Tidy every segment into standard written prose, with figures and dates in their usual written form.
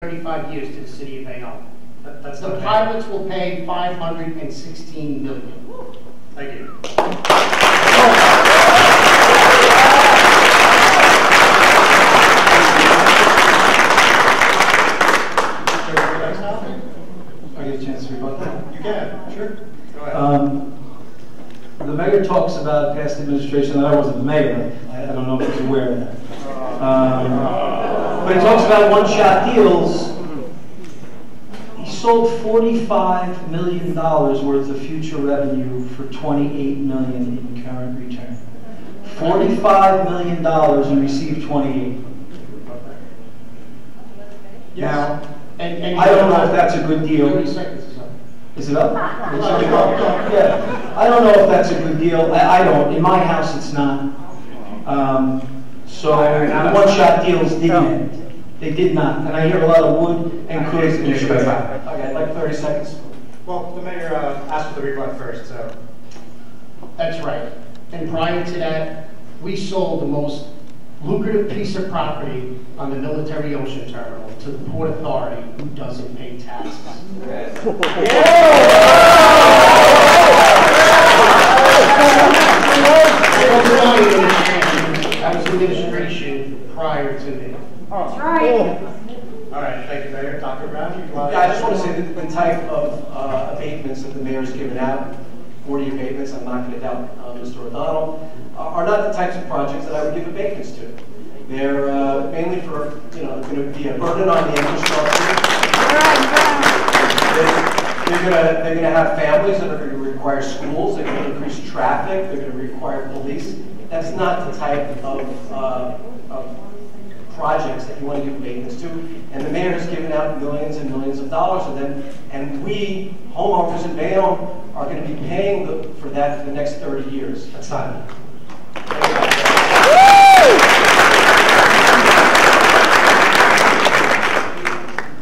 35 years to the city of Bayonne. That's The okay. pilots will pay $516 million. Thank you. I get a chance to rebut that. You can, sure. Go ahead. The mayor talks about past administration, and I wasn't the mayor. I don't know if he's aware of that. But he talks about one-shot deals. He sold $45 million worth of future revenue for $28 million in current return. $45 million and received 28. Now, And I don't know if that's a good deal. 30 seconds or so. Is it up? Yeah. I don't know if that's a good deal. I don't. In my house, it's not. So the one-shot deals didn't end. They did not. And I hear a lot of wood and could and should. Okay, I'd like 30 seconds. Well, the mayor asked for the rebut first, so. That's right. And prior to that, we sold the most lucrative piece of property on the military ocean terminal to the Port Authority, who doesn't pay taxes. That was administration prior to me. That's right. All right, thank you, Mayor. Dr. Brown, you want Yeah, I just want to say that the type of abatements that the mayor's given out, 40 abatements, I'm not going to doubt Mr. O'Donnell, are not the types of projects that I would give abatements to. They're mainly for, going to be a burden on the infrastructure. They're going to have families that are going to require schools. They're going to increase traffic. They're going to require police. That's not the type of projects that you want to give abatements to. And the mayor has given out millions and millions of dollars of them. And we, homeowners in Bayonne, are going to be paying for that for the next 30 years. That's not.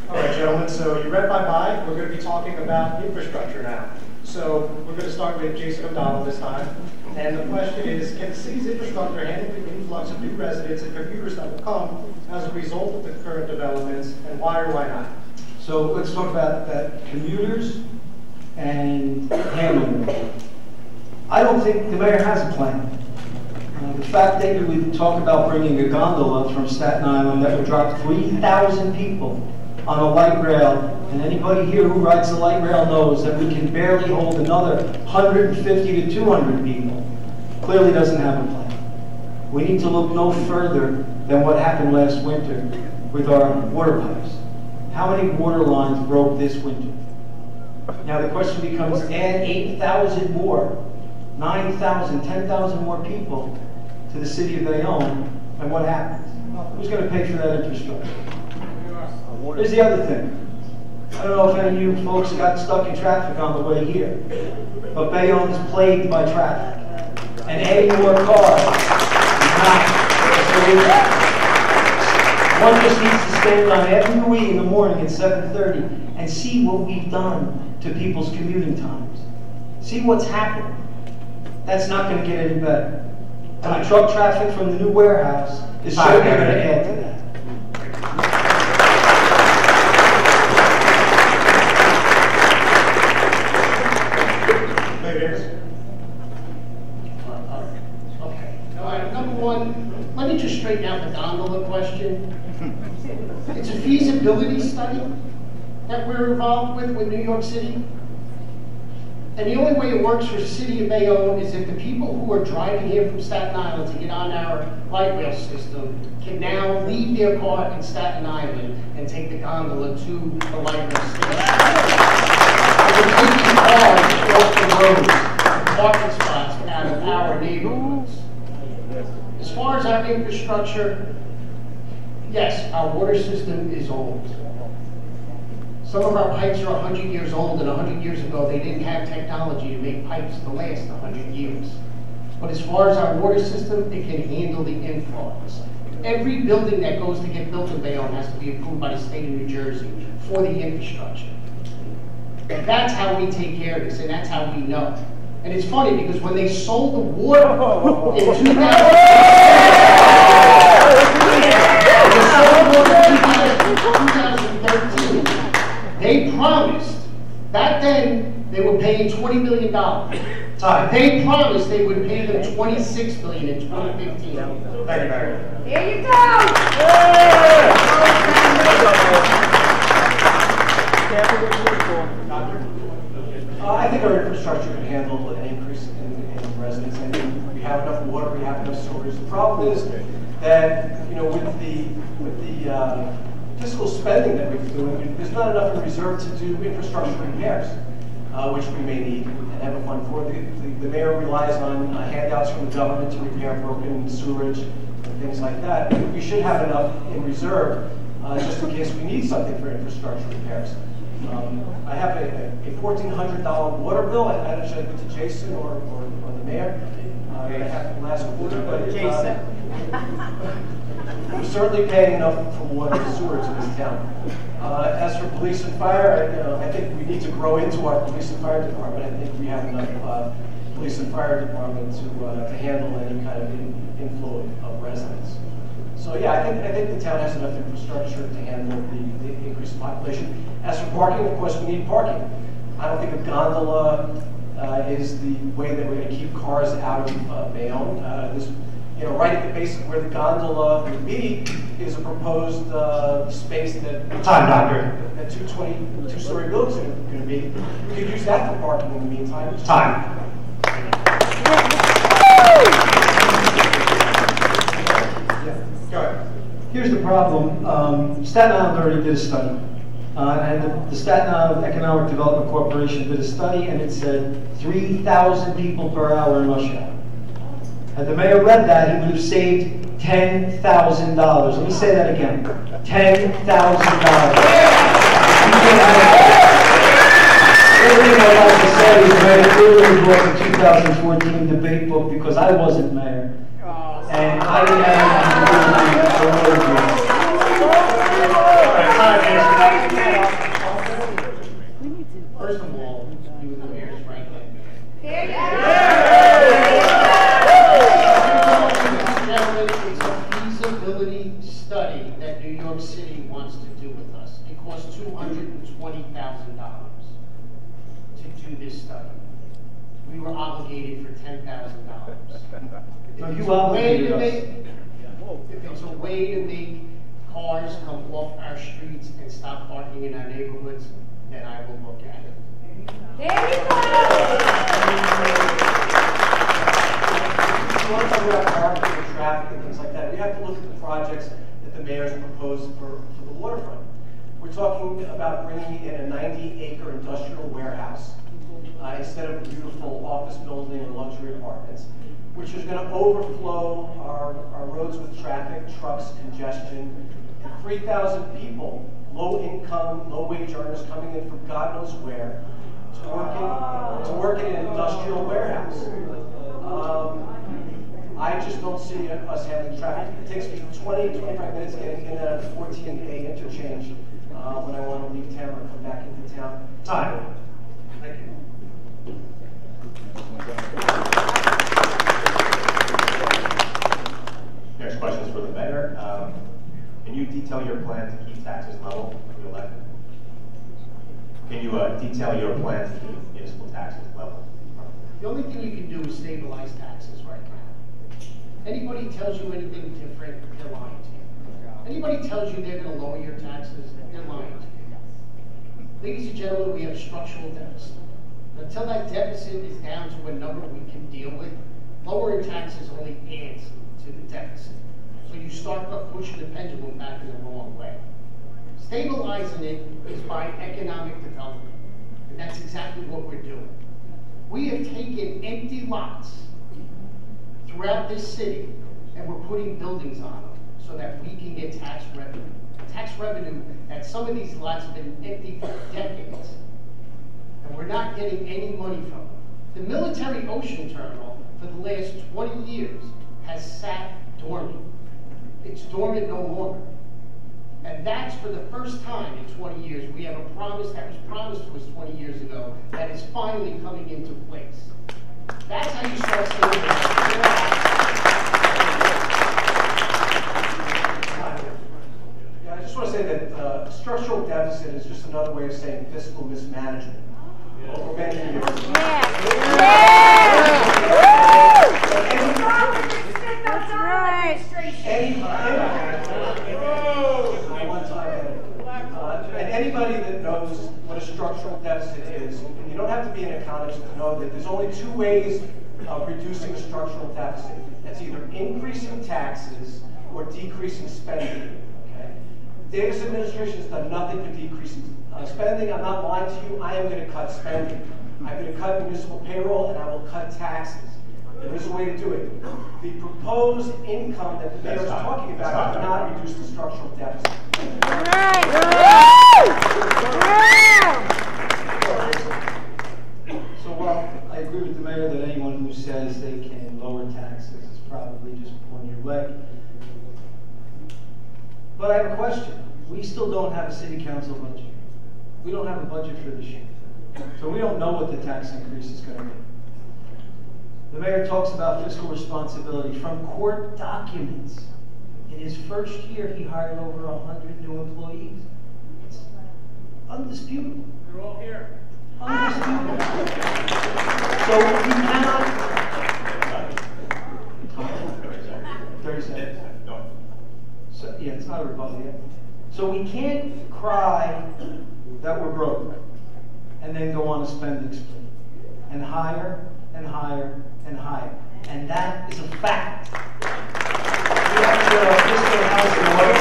All right, gentlemen, so you read my mind. We're going to be talking about infrastructure now. So we're going to start with Jason O'Donnell this time. And the question is, can the city's infrastructure handle the influx of new residents and commuters that will come as a result of the current developments, and why or why not? So let's talk about that, commuters and handling them. I don't think the mayor has a plan. The fact that you would talk about bringing a gondola from Staten Island that would drop 3,000 people on a light rail, and anybody here who rides the light rail knows that we can barely hold another 150 to 200 people, clearly doesn't have a plan. We need to look no further than what happened last winter with our water pipes. How many water lines broke this winter? Now the question becomes, add 8,000 more, 9,000, 10,000 more people to the city of Bayonne, and what happens? Who's going to pay for that infrastructure? Here's the other thing. I don't know if any of you folks got stuck in traffic on the way here, but Bayonne is plagued by traffic. And adding more cars is not a solution. One just needs to stand on Avenue E in the morning at 7:30 and see what we've done to people's commuting times. See what's happened. That's not going to get any better. And the truck traffic from the new warehouse is certainly going to add to that. Okay. All right, number one, let me just straighten out the gondola question. It's a feasibility study that we're involved with New York City. And the only way it works for the city of Bayonne is if the people who are driving here from Staten Island to get on our light rail system can now leave their car in Staten Island and take the gondola to the light rail station. We're taking cars off the roads, parking spots out of our neighborhoods. As far as our infrastructure, yes, our water system is old. Some of our pipes are 100 years old, and 100 years ago they didn't have technology to make pipes to last 100 years. But as far as our water system, it can handle the influx. Every building that goes to get built in Bayonne has to be approved by the state of New Jersey for the infrastructure. And that's how we take care of this, and that's how we know. And it's funny because when they sold the water in 2000, they sold water in 2013, 2013, they promised, back then, they were paying $20 million. Time. They promised they would pay them $26 million in 2015. Thank you, Mayor. Here you go! I think our infrastructure can handle an increase in residents. I think we have enough water, we have enough storage. The problem is that, you know, with the fiscal spending that we're doing, there's not enough in reserve to do infrastructure repairs, which we may need and have a fund for. The mayor relies on handouts from the government to repair broken sewage and things like that. We should have enough in reserve just in case we need something for infrastructure repairs. I have a $1,400 water bill. I don't know if I put to Jason or the mayor. I have from last quarter, but Jason. We're certainly paying enough for water and sewage in this town. As for police and fire, I think we need to grow into our police and fire department. I think we have enough police and fire department to handle any kind of inflow of residents. So yeah, I think the town has enough infrastructure to handle the increased population. As for parking, of course, we need parking. I don't think a gondola is the way that we're going to keep cars out of Bayonne. Right at the base of where the gondola would be is a proposed space that Time, Doctor. That two-story buildings are going to be. We could use that for parking in the meantime. Time. Go ahead. Here's the problem. Staten Island already did a study. And the Staten Island Economic Development Corporation did a study, and it said 3,000 people per hour in rush hour. Had the mayor read that, he would have saved $10,000. Let me say that again. $10,000. Everything I'd like to say is that it literally brought the 2014 debate book because I wasn't mayor. And I First of all, you were the mayor's right hand man. Gentlemen, it's a feasibility study that New York City wants to do with us. It costs $220,000 to do this study. We were obligated for $10,000. If it's a way to make cars come off our streets and stop parking in our neighborhoods, then I will look at it. There you go! If you want to talk about parking and traffic and things like that, we have to look at the projects that the mayor's proposed for the waterfront. We're talking about bringing in a 90-acre industrial warehouse instead of a beautiful office building and luxury apartments, which is going to overflow our roads with traffic, trucks, congestion, and 3,000 people, low-income, low-wage earners coming in from God knows where to work in an industrial warehouse. I just don't see us handling traffic. It takes me 20, 25 minutes getting in and out of the 14A interchange when I want to leave town or come back into town. Time. Thank you. Next question is for the mayor. Can you detail your plan to keep taxes level when you elected? Can you detail your plan to keep municipal taxes level? The only thing you can do is stabilize taxes right now. Anybody tells you anything different, they're lying to you. Anybody tells you they're going to lower your taxes, they're lying to you. Ladies and gentlemen, we have a structural deficit. Until that deficit is down to a number we can deal with, lowering taxes only adds to the deficit. So you start pushing the pendulum back in the wrong way. Stabilizing it is by economic development, and that's exactly what we're doing. We have taken empty lots throughout this city, and we're putting buildings on them so that we can get tax revenue. Tax revenue that some of these lots have been empty for decades, and we're not getting any money from them. The military ocean terminal for the last 20 years has sat dormant. It's dormant no longer. And that's for the first time in 20 years. We have a promise that was promised to us 20 years ago that is finally coming into place. That's how you start Yeah, I just want to say that structural deficit is just another way of saying fiscal mismanagement. Over many years. And anybody that knows what a structural deficit is, and you don't have to be an economist to know that there's only two ways of reducing a structural deficit. That's either increasing taxes or decreasing spending. Okay? The Davis administration has done nothing for decreasing spending. I'm not lying to you. I am going to cut spending. I'm going to cut municipal payroll, and I will cut taxes. There is a way to do it. The proposed income that the mayor is talking about does not reduce the structural deficit. So, well, I agree with the mayor that anyone who says they can lower taxes is probably just pulling your leg. But I have a question. We still don't have a city council budget. We don't have a budget for this year. So we don't know what the tax increase is going to be. The mayor talks about fiscal responsibility. From court documents, in his first year, he hired over 100 new employees. It's undisputable. They're all here. Undisputable. So we cannot... 30 seconds. So, yeah, it's not a rebuttal yet. So we can't cry that we're broke and then go on a spending spree and hire and hire and hire. And that is a fact. We have to get our fiscal house in order,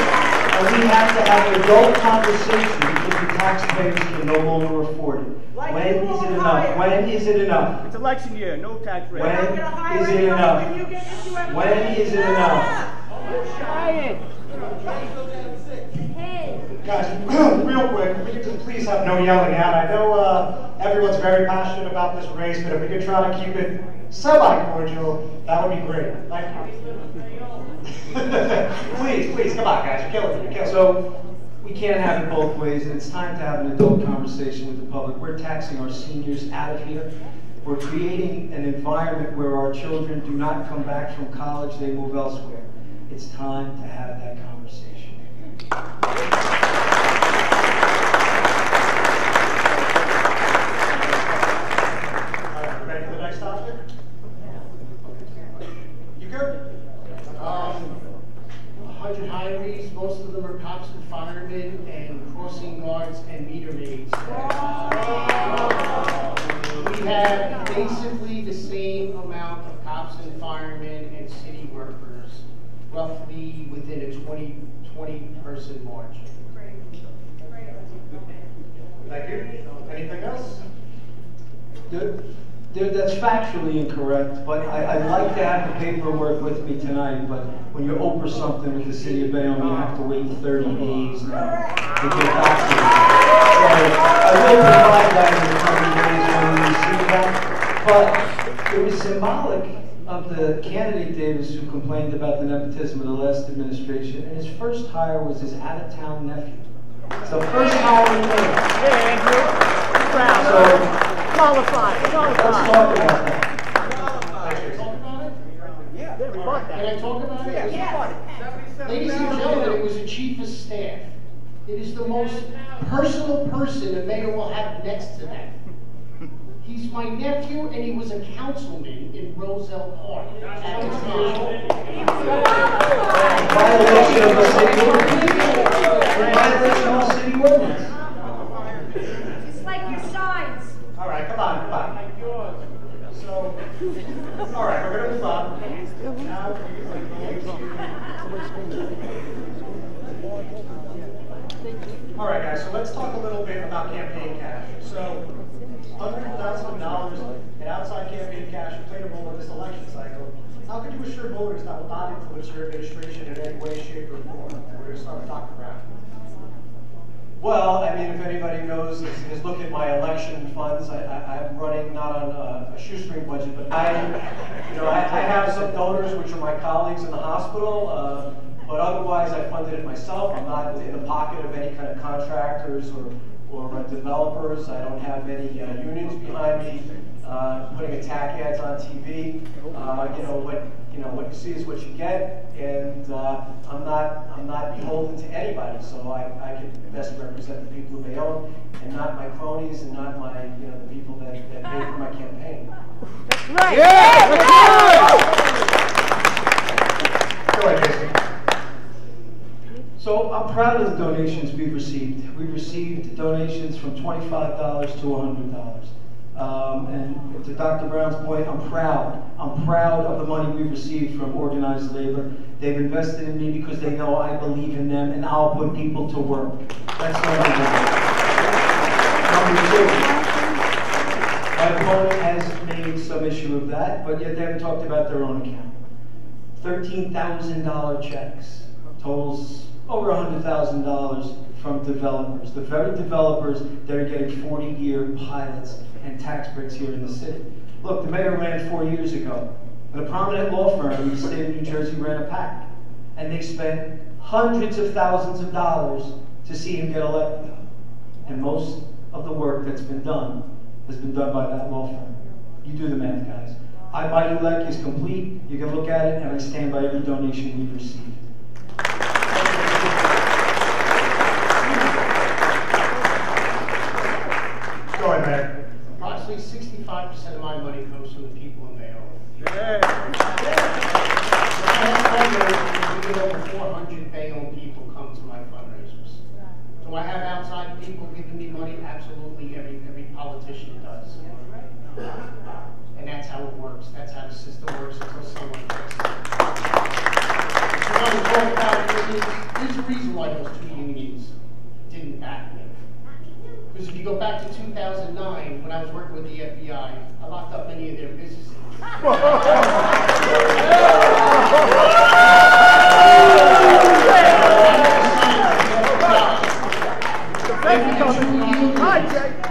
and we have to have an adult conversation because the taxpayers can no longer afford it. Like when is it enough? hire. When is it enough? It's election year, no tax rate. When is it enough? When is it enough? Guys, real quick, if we could just please have no yelling out. I know everyone's very passionate about this race, but if we could try to keep it semi-cordial, that would be great. Thank you. please, come on, guys. You're killing me. So we can't have it both ways, and it's time to have an adult conversation with the public. We're taxing our seniors out of here. We're creating an environment where our children do not come back from college, they move elsewhere. It's time to have that conversation. Ready for the next topic? You good? 100 hirees, most of them are cops and firemen and crossing guards and meter maids. We have basically the same amount of cops and firemen and city workers, roughly within a 20 person margin. Thank you. Anything else? That's factually incorrect, but I'd like to have the paperwork with me tonight, but when you open something with the city of Bayonne, you have to wait 30 days now to get back to it. So I will provide that in the coming days when we receive that, but it was symbolic of the candidate Davis who complained about the nepotism of the last administration, and his first hire was his out-of-town nephew. So first hire he made. Hey, Andrew. Proud. So, Qualified. let's talk about that. Yeah, they rebut Can I that. talk about it? Yes. Ladies and gentlemen, it was a chief of staff. It is the most personal person a mayor will have next to that. He's my nephew, and he was a councilman in Roselle Park. Violation of the city ordinance. Violation of the city ordinance. Just like your signs. All right, come on. So, all right, we're going to move on. Now, all right, guys, so let's talk a little bit about campaign cash. So, $100,000 in outside campaign cash played a role in this election cycle. How could you assure voters that will not influence your administration in any way, shape, or form? And we're going to start with Dr. Brown. Well, I mean, if anybody knows, has looked at my election funds, I'm running not on a shoestring budget, but I have some donors, which are my colleagues in the hospital, but otherwise I funded it myself. I'm not in the pocket of any kind of contractors or developers. I don't have any unions behind me putting attack ads on TV. you know, what you see is what you get, and I'm not beholden to anybody, so I can best represent the people of Bayonne, and not my cronies, and not my, you know, the people that paid for my campaign. Right. Yeah. Go ahead, Jason. So I'm proud of the donations we've received. We've received donations from $25 to $100. And to Dr. Brown's point, I'm proud. I'm proud of the money we've received from organized labor. They've invested in me because they know I believe in them and I'll put people to work. That's number one. Number two, my opponent has made some issue of that, but yet they haven't talked about their own account. $13,000 checks, totals over $100,000 from developers. The very developers that are getting 40-year pilots and tax breaks here in the city. Look, the mayor ran 4 years ago, and a prominent law firm in the state of New Jersey ran a PAC, and they spent hundreds of thousands of dollars to see him get elected. And most of the work that's been done has been done by that law firm. You do the math, guys. My elect is complete. You can look at it, and I stand by every donation we've received. Go ahead, Mayor. Approximately 65% of my money comes from the people in Bayonne. Yeah. We get over 400 Bayonne people come to my fundraisers. Do I have outside people giving me money? Absolutely, every politician does. And that's how it works. That's how the system works until someone fixes it. There's a reason why those two unions didn't back me. Because if you go back to 2009, when I was working with the FBI, I locked up many of their businesses.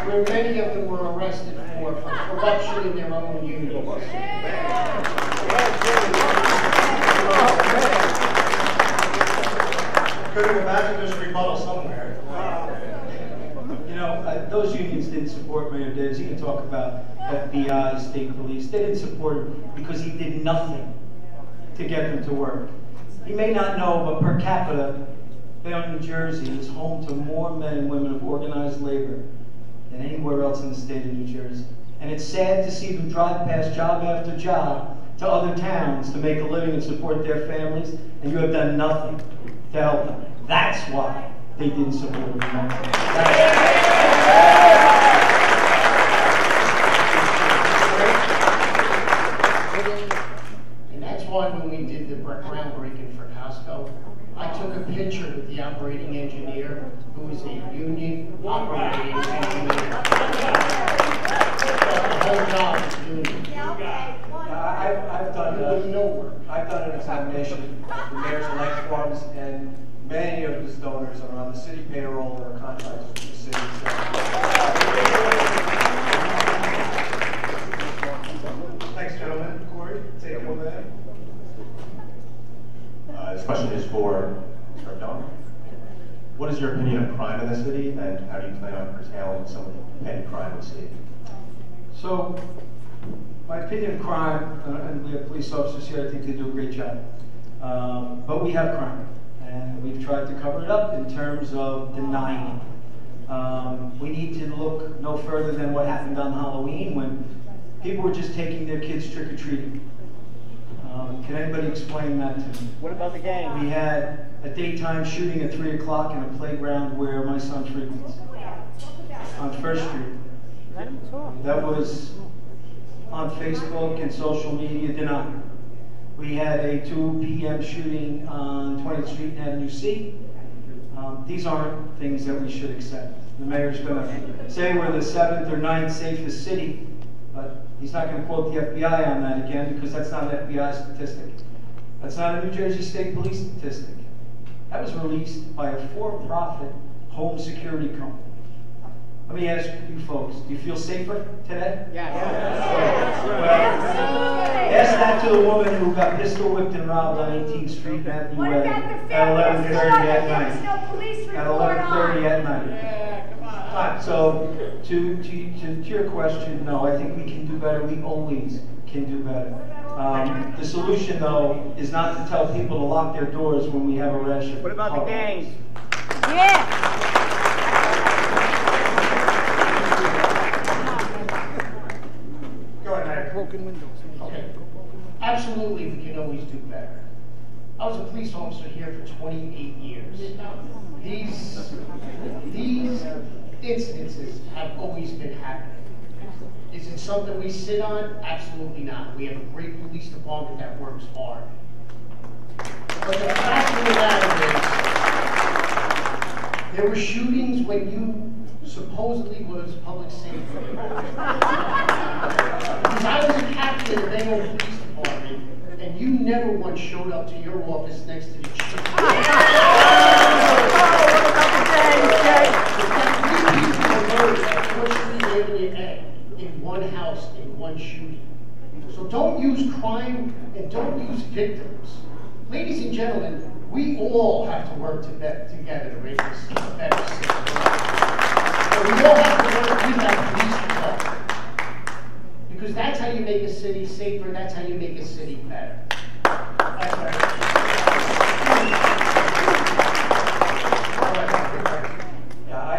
Where many of them were arrested for corruption in their own unions. Couldn't imagine there's a rebuttal somewhere. You know, those unions didn't support Mayor Davis. You can talk about FBI, state police. They didn't support him because he did nothing to get them to work. You may not know, but per capita, Bayonne, New Jersey is home to more men and women of organized labor than anywhere else in the state of New Jersey. And it's sad to see them drive past job after job to other towns to make a living and support their families, and you have done nothing to help them. That's why they didn't support him. And that's why when we did the groundbreaking for Costco, I took a picture with the operating engineer, who is a union operating engineer. The whole job is union. I've done an examination of the mayor's-elect forms, and many of his donors are on the city payroll or are contractors with the city. Thanks, gentlemen. Corey, take it away. This question is for Mr. O'Donnell. What is your opinion of crime in the city, and how do you plan on curtailing some of the petty crime in the city? So, my opinion of crime, and we have police officers here, I think they do a great job. But we have crime, and we've tried to cover it up in terms of denying it. We need to look no further than what happened on Halloween when people were just taking their kids trick-or-treating. Can anybody explain that to me? What about the gang? We had a daytime shooting at 3 o'clock in a playground where my son frequents, on First Street. Let him talk. That was on Facebook and social media denied. We had a 2 p.m. shooting on 20th Street and Avenue C. These aren't things that we should accept. The mayor's going to say we're the 7th or 9th safest city, but he's not going to quote the FBI on that again because that's not an FBI statistic. That's not a New Jersey State Police statistic. That was released by a for-profit home security company. Let me ask you folks, do you feel safer today? Yeah. Well, ask that to the woman who got pistol whipped and robbed on 18th Street and Avenue What Way about the at failure? 11:30 at There was night. no police At report 11:30 on. at night. So, to your question, no, I think we can do better. We always can do better. The solution, though, is not to tell people to lock their doors when we have a rash of What about the horror. gangs? Yeah. Go ahead, Mayor. Broken windows. Okay. Absolutely, we can always do better. I was a police officer here for 28 years. These incidences have always been happening. Is it something we sit on? Absolutely not. We have a great police department that works hard. But the fact of the matter is, there were shootings when you supposedly was public safety. Because I was a captain of the Bayonne Police Department, and you never once showed up to your office next to the chief. In one house, in one shooting. So don't use crime and don't use victims. Ladies and gentlemen, we all have to work together to make this a better city. So we all have to work with that police department. Because that's how you make a city safer, that's how you make a city better. That's right.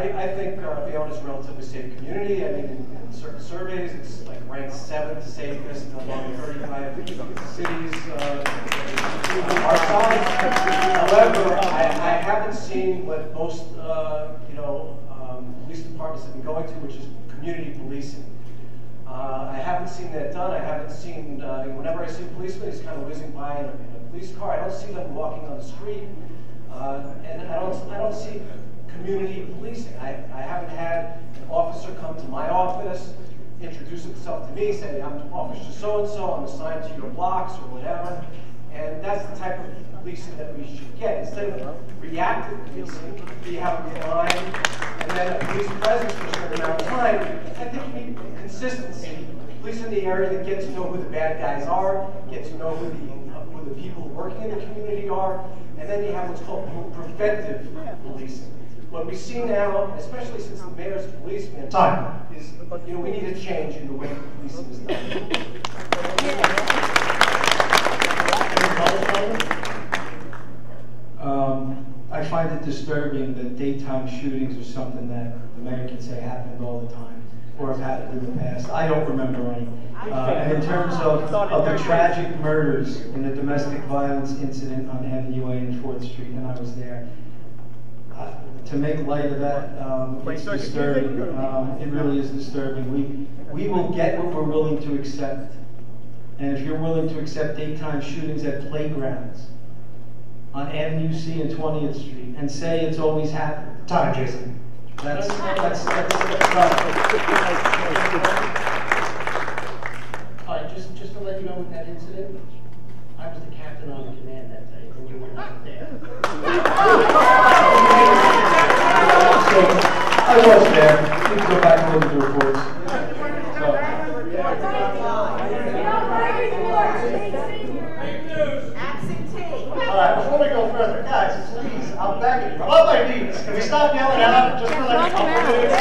I think Bayonne is a relatively safe community. I mean, in certain surveys, it's like ranked 7th safest among 35 cities our size. However, I haven't seen what most police departments have been going to, which is community policing. I haven't seen that done. I haven't seen, whenever I see a policeman, he's kind of whizzing by in a police car. I don't see them walking on the street, and I don't see community policing. I haven't had an officer come to my office, introduce himself to me, say, I'm Officer so-and-so, I'm assigned to your blocks or whatever. And that's the type of policing that we should get. Instead of reactive policing, we have a line and then a police presence for a certain amount of time. I think we need consistency. Police in the area that get to know who the bad guys are, get to know who the people working in the community are, and then you have what's called preventive policing. What we see now, especially since the mayor's a policeman, is we need a change in the way policing is done. I find it disturbing that daytime shootings are something that the mayor can say happened all the time or have happened in the past. I don't remember any. And in terms of the tragic murders in the domestic violence incident on Avenue A and 4th Street, and I was there, to make light of that, it's disturbing. It really is disturbing. We will get what we're willing to accept. And if you're willing to accept daytime shootings at playgrounds on Avenue C and 20th Street and say it's always happened. Time, Jason. That's All right, just to let you know with that incident, I was the captain on the command that day, and you were not there. So, I was there. You can go back and look at the reports. All right, before we go further, guys, please, I'm begging you, on my knees, can we stop yelling out just for like a couple minutes?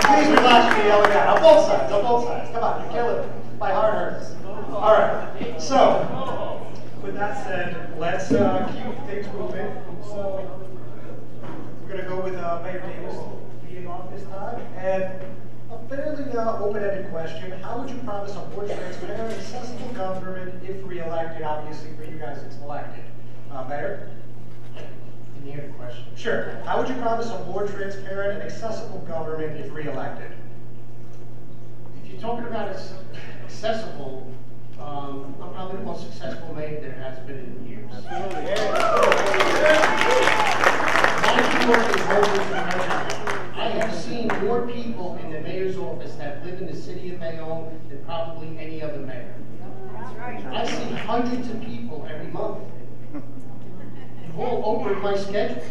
Please relax me yelling out, on both sides, Come on, you're killing it. My heart hurts. All right, so, with that said, let's keep things moving. So, we're going to go with Mayor Davis leading off this time, and a fairly open-ended question. How would you promise a more transparent, accessible government if re-elected? Obviously, for you guys, it's elected. Mayor? Didn't hear the question. Sure. How would you promise a more transparent and accessible government if re-elected? If you're talking about accessible, I'm probably the most successful mayor there has been in years. I have seen more people in the mayor's office that live in the city of Bayonne than probably any other mayor. I see hundreds of people every month. They've all over my schedule.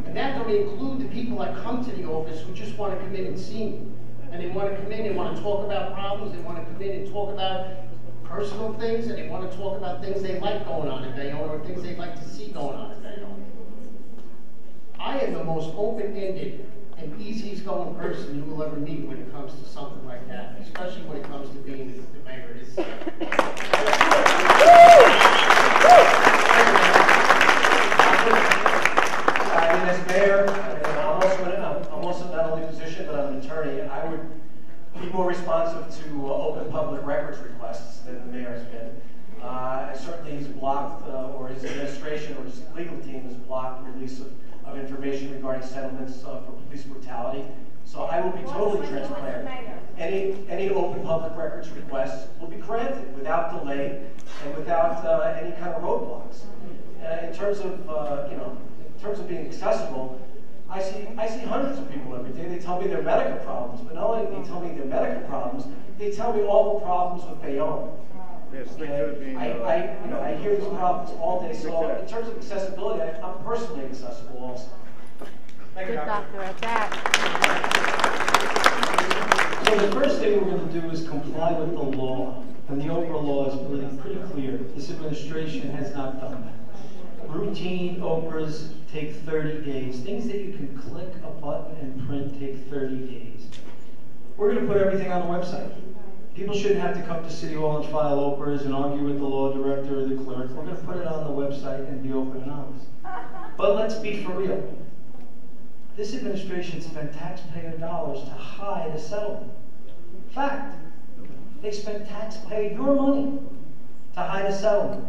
And that don't include the people that come to the office who just want to come in and see me. And they want to come in, they want to talk about problems, they want to come in and talk about personal things, and they want to talk about things they like going on in Bayonne or things they'd like to see going on in Bayonne. I am the most open-ended an easygoing person you will ever meet when it comes to something like that, especially when it comes to being the mayor. As mayor, I'm also not only a physician, but I'm an attorney, and I would be more responsive to open public records requests than the mayor has been. Certainly he's blocked, or his administration or his legal team has blocked the release of information regarding settlements for police brutality. So I will be totally transparent. Any open public records requests will be granted without delay and without any kind of roadblocks. In terms of in terms of being accessible, I see hundreds of people every day. They tell me their medical problems, but not only do they tell me their medical problems, they tell me all the problems with Bayonne. Okay? I hear these problems all day. So in terms of accessibility, I'm personally accessible also. Thank you, Good doctor at that. So the first thing we're going to do is comply with the law. And the Oprah law is pretty clear. This administration has not done that. Routine Oprahs take 30 days. Things that you can click a button and print take 30 days. We're going to put everything on the website. People shouldn't have to come to City Hall and file Oprahs and argue with the law director or the clerk. We're going to put it on the website and be open and honest. But let's be for real. This administration spent taxpayer dollars to hide a settlement. Fact. They spent taxpayer your money to hide a settlement.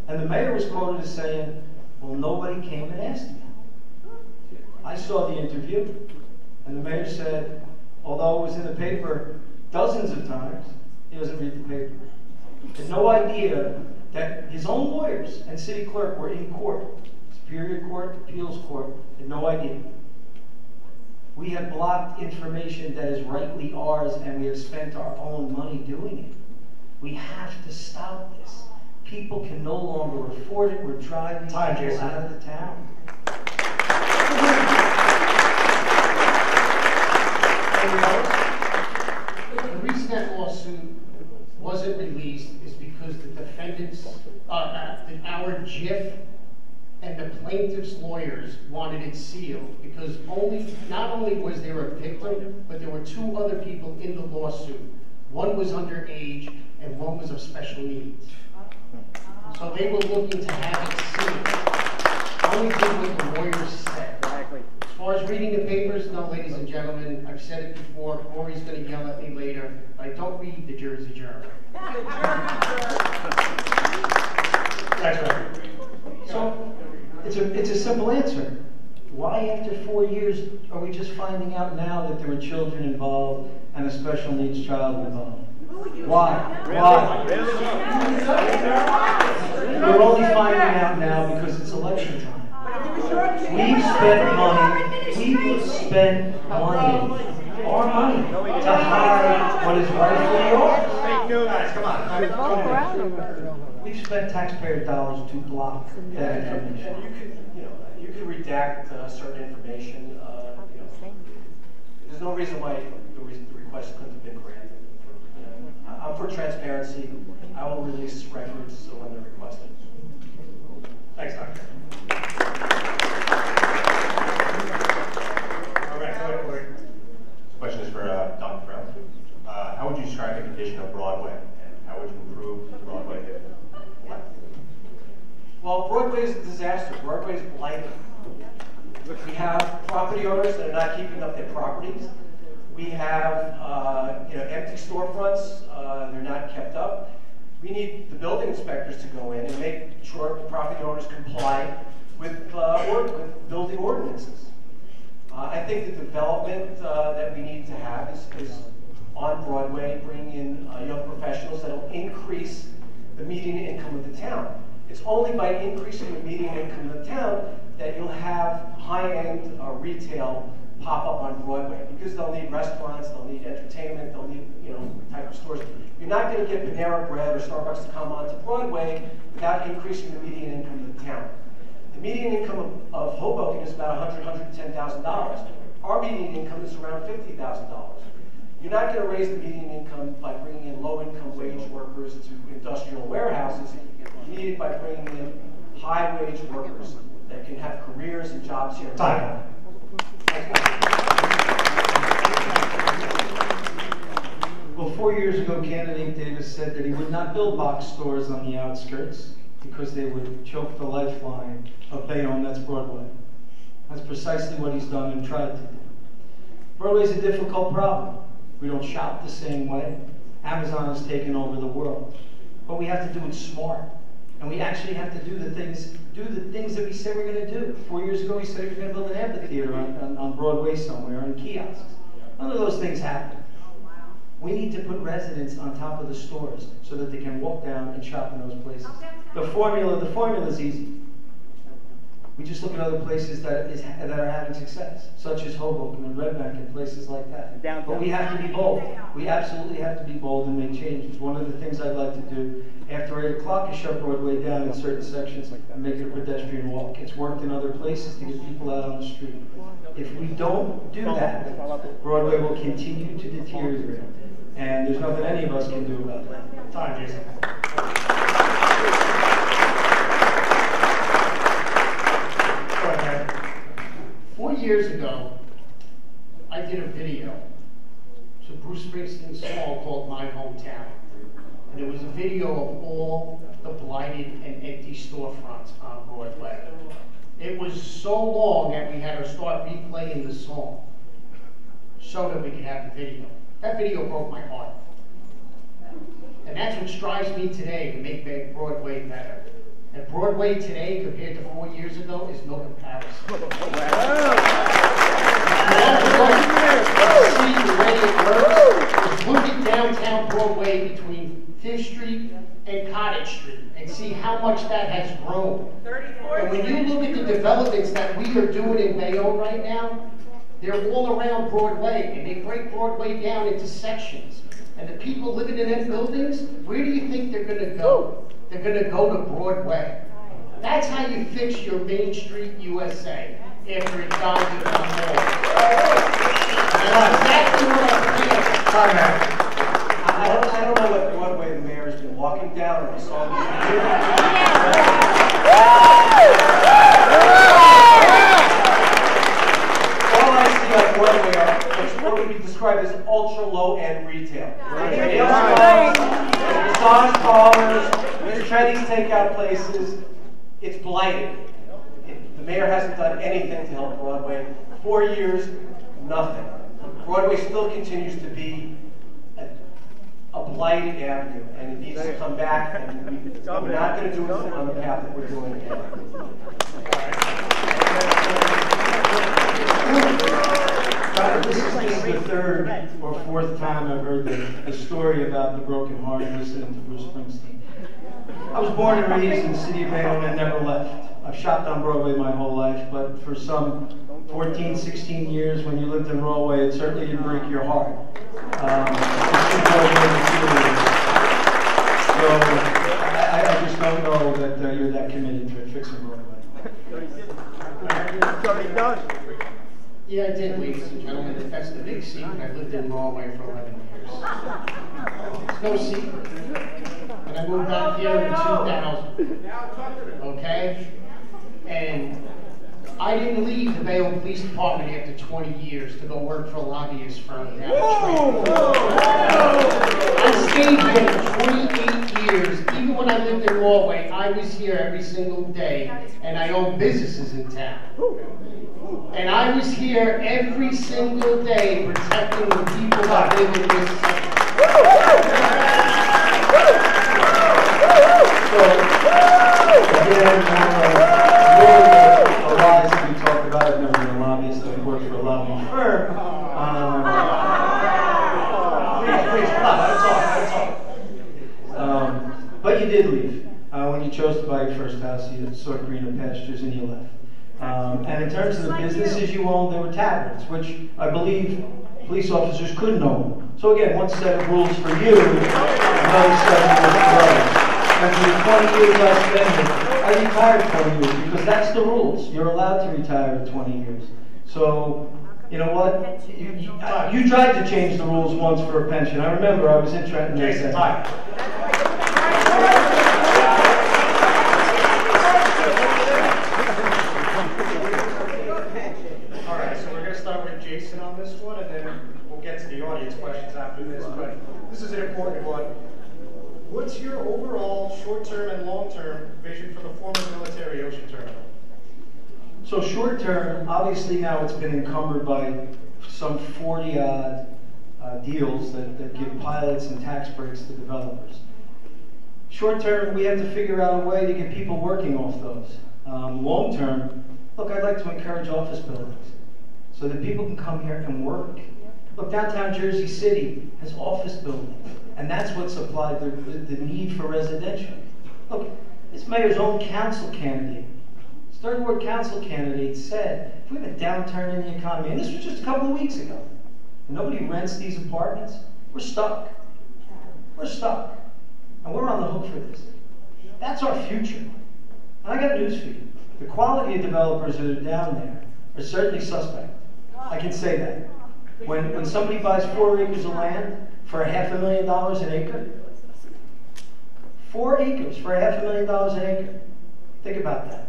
And the mayor was quoted as saying, well, nobody came and asked me. I saw the interview, and the mayor said, although it was in the paper dozens of times, he doesn't read the paper. He had no idea that his own lawyers and city clerk were in court, Superior Court, Appeals Court, had no idea. We have blocked information that is rightly ours, and we have spent our own money doing it. We have to stop this. People can no longer afford it. We're driving people out of the town. The reason that lawsuit wasn't released is because the defendants, our GIF and the plaintiff's lawyers wanted it sealed because not only was there a victim, but there were two other people in the lawsuit. One was underage and one was of special needs. So they were looking to have it sealed. Only did what the lawyers said. As far as reading the papers, no, ladies and gentlemen, I've said it before, Corey's going to yell at me later, but I don't read the Jersey Journal. That's right. So it's a simple answer. Why after 4 years are we just finding out now that there were children involved and a special needs child involved? Why? Why? We're only finding out now because it's election time. We've spent money, our money, to hide what is rightfully ours. Guys, come on. We've spent taxpayer dollars to block that information. And you could redact certain information. There's no reason why the request couldn't have been granted. I'm for transparency. I will release records when they're requested. Thanks, Doctor. All right, go ahead, Corey. This question is for Dr. Brown. How would you describe the condition of Broadway, and how would you improve Broadway if left? Well, Broadway is a disaster. Broadway is blighted. We have property owners that are not keeping up their properties. We have empty storefronts. They're not kept up. We need the building inspectors to go in and make sure the property owners comply with building ordinances. I think the development that we need to have is on Broadway, bringing in young professionals that will increase the median income of the town. It's only by increasing the median income of the town that you'll have high-end retail pop up on Broadway, because they'll need restaurants, they'll need entertainment, they'll need type of stores. You're not going to get Panera Bread or Starbucks to come onto Broadway without increasing the median income of the town. The median income of Hoboken is about $110,000. Our median income is around $50,000. You're not going to raise the median income by bringing in low-income wage workers to industrial warehouses. You need it by bringing in high-wage workers that can have careers and jobs here. Time. Thank you. 4 years ago, candidate Davis said that he would not build box stores on the outskirts because they would choke the lifeline of Bayonne, that's Broadway. That's precisely what he's done and tried to do. Broadway's a difficult problem. We don't shop the same way. Amazon has taken over the world. But we have to do it smart. And we actually have to do the things that we said we're going to do. 4 years ago, we said we were going to build an amphitheater on Broadway somewhere, and kiosks. None of those things happened. We need to put residents on top of the stores so that they can walk down and shop in those places. The formula is easy. We just look at other places that are having success, such as Hoboken and Red Bank and places like that. But we have to be bold. We absolutely have to be bold and make changes. One of the things I'd like to do after 8 o'clock is shut Broadway down in certain sections and make it a pedestrian walk. It's worked in other places to get people out on the street. If we don't do that, Broadway will continue to deteriorate. And there's nothing any of us can do about it. Time, Jason. 4 years ago, I did a video to Bruce Springsteen's song called My Hometown. And it was a video of all the blighted and empty storefronts on Broadway. It was so long that we had to start replaying the song so that we could have the video. That video broke my heart. And that's what strives me today to make Broadway better. And Broadway today, compared to 4 years ago, is no comparison. See the way it works is look at downtown Broadway between 5th Street and Cottage Street and see how much that has grown. And when you look at the developments that we are doing in Bayonne right now, they're all around Broadway, and they break Broadway down into sections. And the people living in them buildings, where do you think they're going to go? They're going to go to Broadway. That's how you fix your Main Street USA after it's gone to the mall. That's exactly what I'm saying. Sorry, Mayor. I don't know what Broadway the mayor has been walking down or he saw these. All I see on Broadway are what would be described as ultra low-end retail. Massage parlors, Treddy's takeout places. It's blighted. The mayor hasn't done anything to help Broadway. 4 years, nothing. Broadway still continues to be a blighted avenue, and it needs to come back, and we're not going to do it on the path that we're doing it. This is the third or fourth time I've heard the story about the broken heart listening to Bruce Springsteen. I was born and raised in the city of Bayonne and never left. I've shopped on Broadway my whole life, but for some 14, 16 years when you lived in Broadway, it certainly didn't break your heart. So I just don't know that you're that committed to fixing Broadway. It's already done. Yeah, I did, ladies and gentlemen. That's the big secret. I lived in Broadway for 11 years. It's no secret. And I moved out here in 2000. Okay? And I didn't leave the Bayonne Police Department after 20 years to go work for a lobbyist firm down the street. I stayed here for 28 years. Even when I lived in Broadway, I was here every single day, and I owned businesses in town. And I was here every single day protecting the people that live in this city. So, again, a lot of things we talked about. I've never been a lobbyist. I've worked for a lobbying firm. But you did leave. When you chose to buy your first house, you saw greener pastures and you left. And in terms of the businesses you owned, there were taverns, which I believe police officers couldn't own. So again, one set of rules for you, another set of rules for others. And for the 20 years I spent here, I retired 20 years because that's the rules. You're allowed to retire at 20 years. So, you know what? You tried to change the rules once for a pension. I remember I was in Trenton. Jason, time. All right, so we're going to start with Jason on this one, and then we'll get to the audience questions after this, but this is an important one. What's your overall short-term and long-term vision for the former military ocean terminal? So short-term, obviously now it's been encumbered by some 40-odd deals that give pilots and tax breaks to developers. Short-term, we have to figure out a way to get people working off those. Long-term, look, I'd like to encourage office buildings so that people can come here and work. Look, downtown Jersey City has office buildings, and that's what supplied the need for residential. Look, this mayor's own council candidate, his third ward council candidate said, if we have a downturn in the economy, and this was just a couple of weeks ago, and nobody rents these apartments, we're stuck. We're stuck. And we're on the hook for this. That's our future. And I got news for you. The quality of developers that are down there are certainly suspect. I can say that. When somebody buys 4 acres of land for $500,000 an acre, 4 acres for $500,000 an acre. Think about that.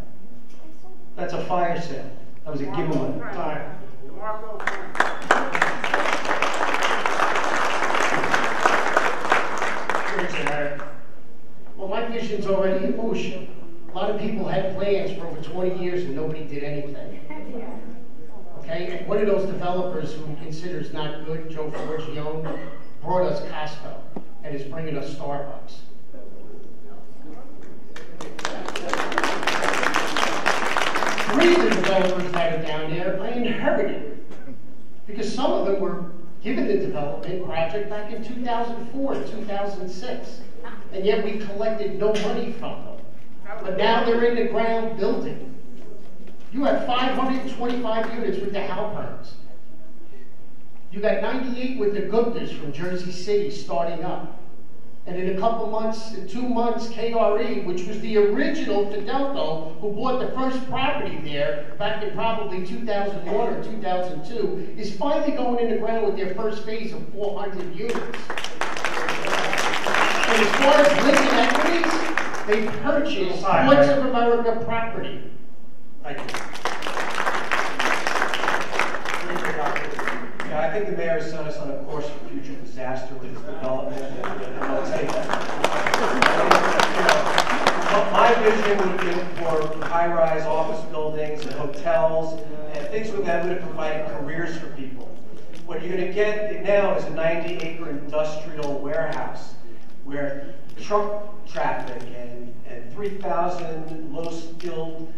That's a fire sale. That was a giveaway. Time. Well, my vision's already in motion. A lot of people had plans for over 20 years and nobody did anything. Okay, and one of those developers who considers not good, Joe Forgione, brought us Costco and is bringing us Starbucks. Three of the developers that are down there, I inherited, because some of them were given the development project back in 2004 and 2006, and yet we collected no money from them. But now they're in the ground building. You have 525 units with the Halperns. You got 98 with the Guptas from Jersey City starting up. And in a couple months, in 2 months, KRE, which was the original Fidelco, who bought the first property there back in probably 2001 or 2002, is finally going in the ground with their first phase of 400 units. And as far as Lincoln Equities, they purchased Points of America property. Thank you. Yeah, I think the mayor has set us on a course for future disaster with his development. And I'll say that. My vision would be for high-rise office buildings and hotels and things like that would have provided careers for people. What you're going to get now is a 90-acre industrial warehouse where truck traffic and 3,000 low-skilled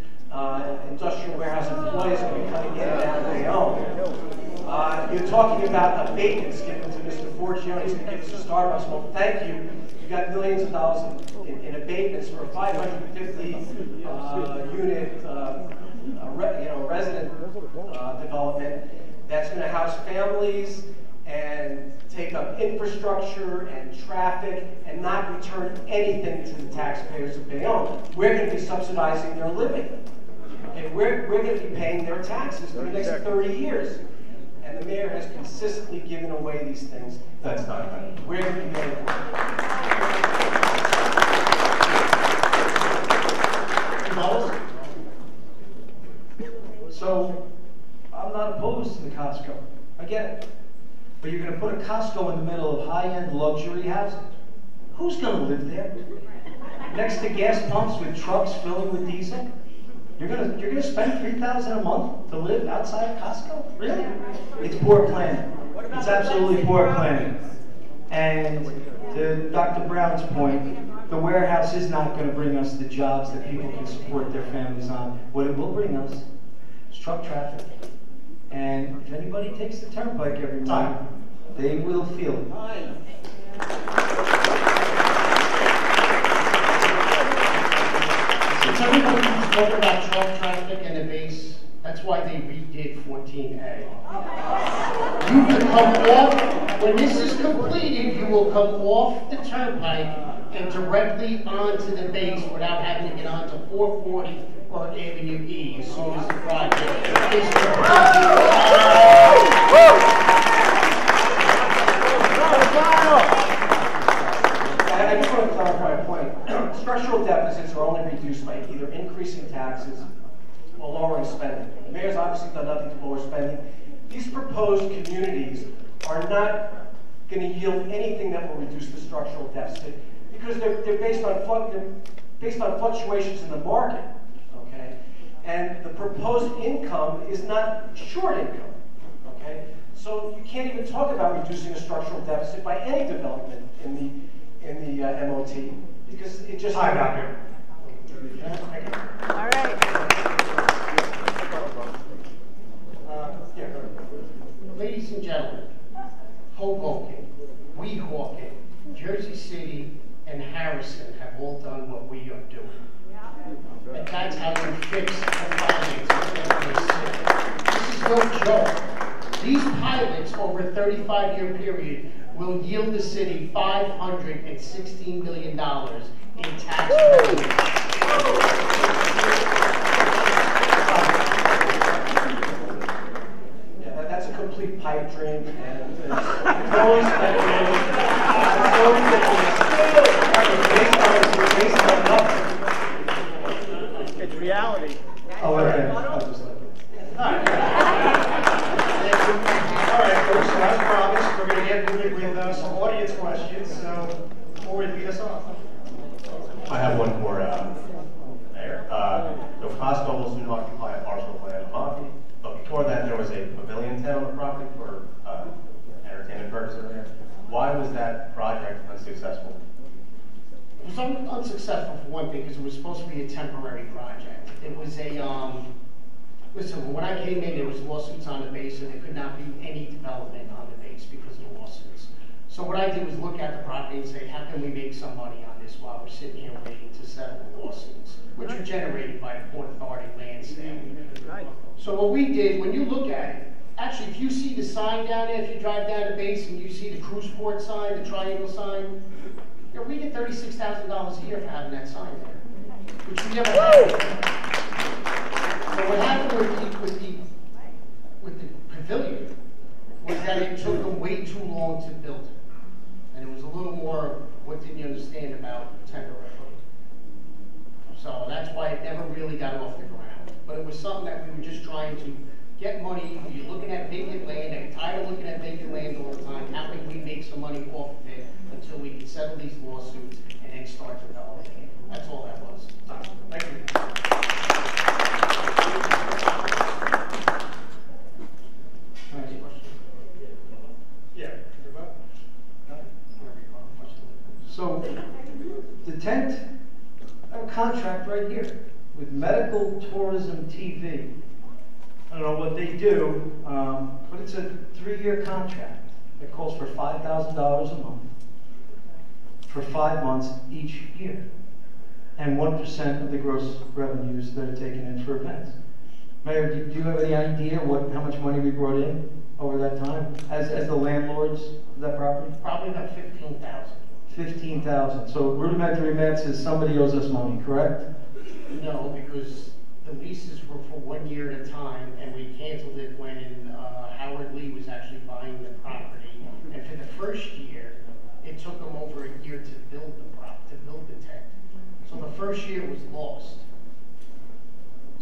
industrial warehouse employees are going to be coming in and out of Bayonne. You're talking about abatements given to Mr. Forgione. He's going to give us a Starbucks. Well, thank you. You got millions of dollars in abatements for a 550 unit resident development that's going to house families and take up infrastructure and traffic and not return anything to the taxpayers of Bayonne. We're going to be subsidizing their living. And we're going to be paying their taxes for the next 30 years. And the mayor has consistently given away these things. That's not right. We're going to be paying for it. So, I'm not opposed to the Costco. I get it. But you're going to put a Costco in the middle of high-end luxury housing. Who's going to live there? Next to gas pumps with trucks filling with diesel? You're gonna spend $3,000 a month to live outside of Costco? Really? It's poor planning. It's absolutely poor planning. And to Dr. Brown's point, the warehouse is not going to bring us the jobs that people can support their families on. What it will bring us is truck traffic. And if anybody takes the turnpike every morning, they will feel it. Since everybody who's talking about truck traffic and the base, that's why they redid 14A. You can come off, when this is completed, you will come off the turnpike and directly onto the base without having to get onto 440 or Avenue E as soon as the project is completed. I just want to clarify a point. Structural deficits are only reduced by either increasing taxes or lowering spending. The mayor's obviously done nothing to lower spending. These proposed communities are not going to yield anything that will reduce the structural deficit because they're based on fluctuations in the market, okay? And the proposed income is not short income, okay? So you can't even talk about reducing a structural deficit by any development in the MOT because it just... Hi, Doctor. All right. Ladies and gentlemen, Hoboken, Weehawken, Jersey City, and Harrison have all done what we are doing. And that's how you fix the finances of this city. This is no joke. These pilots over a 35-year period will yield the city $516 million in tax revenue. That's a complete pipe dream, and it's always based on nothing. It's reality. Oh, okay. I'll just let it. All right, folks, so as promised, we're going to get moving with some audience questions. So, Corey, lead us off. I have one for Mayor. So Costco will soon occupy a parcel of land in Monty, but before that there was a pavilion tent on the property for entertainment purposes there. Why was that project unsuccessful? It was unsuccessful for one thing because it was supposed to be a temporary project. It was a, listen, when I came in, there was lawsuits on the base, and there could not be any development on the base because of the lawsuits. So what I did was look at the property and say, how can we make some money on this while we're sitting here waiting to settle the lawsuits, which are generated by the Port Authority land sale. So what we did, when you look at it, actually, if you see the sign down there, if you drive down the base and you see the cruise port sign, the triangle sign, you know, we get $36,000 a year for having that sign there, which we never had. So what happened with the pavilion was that it took them way too long to build it. And it was a little more, what didn't you understand about temporary? So that's why it never really got off the ground. But it was something that we were just trying to get money. You're looking at vacant land, I'm tired of looking at vacant land all the time. How can we make some money off of it until we can settle these lawsuits and then start developing it? That's all that was. Thank you. Yeah. So, the tent, I have a contract right here with Medical Tourism TV. I don't know what they do, but it's a 3-year contract. It calls for $5,000 a month for 5 months each year, and 1% of the gross revenues that are taken in for events. Mayor, do you have any idea how much money we brought in over that time as the landlords of that property? Probably about $15,000. $15,000. So rudimentary math says somebody owes us money, correct? No, because the leases were for 1 year at a time, and we canceled it when Howard Lee was actually buying the property. And for the first year, it took them over a year to build the tent. So the first year was lost.